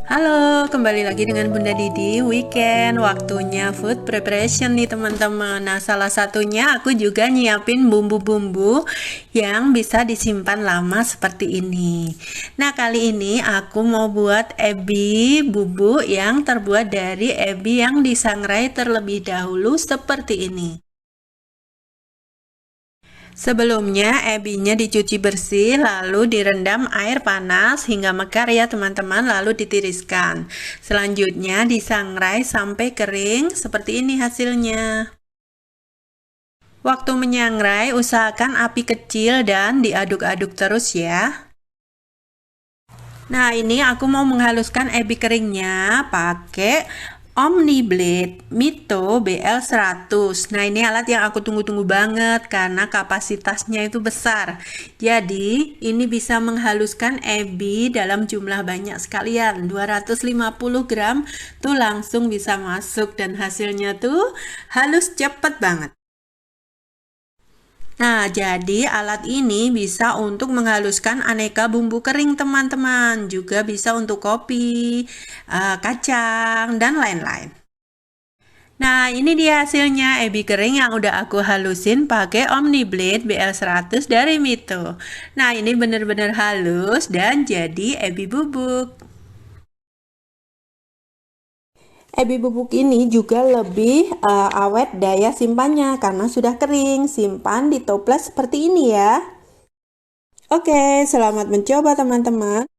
Halo, kembali lagi dengan Bunda Didi. Weekend, waktunya food preparation nih teman-teman. Nah, salah satunya aku juga nyiapin bumbu-bumbu yang bisa disimpan lama seperti ini. Nah, kali ini aku mau buat ebi bubuk yang terbuat dari ebi yang disangrai terlebih dahulu seperti ini. Sebelumnya, ebinya dicuci bersih, lalu direndam air panas hingga mekar ya teman-teman, lalu ditiriskan. Selanjutnya disangrai sampai kering, seperti ini hasilnya. Waktu menyangrai, usahakan api kecil dan diaduk-aduk terus ya. Nah, ini aku mau menghaluskan ebi keringnya pakai Omni Blade Mito BL100. Nah, ini alat yang aku tunggu-tunggu banget karena kapasitasnya itu besar. Jadi, ini bisa menghaluskan ebi dalam jumlah banyak sekalian. 250 gram tuh langsung bisa masuk dan hasilnya tuh halus cepet banget. Nah, jadi alat ini bisa untuk menghaluskan aneka bumbu kering teman-teman. Juga bisa untuk kopi, kacang, dan lain-lain. Nah, ini dia hasilnya ebi kering yang udah aku halusin pakai Omni Blade BL100 dari Mito. Nah, ini bener-bener halus dan jadi ebi bubuk. Ebi bubuk ini juga lebih awet daya simpannya karena sudah kering. Simpan di toples seperti ini ya. Oke, selamat mencoba teman-teman.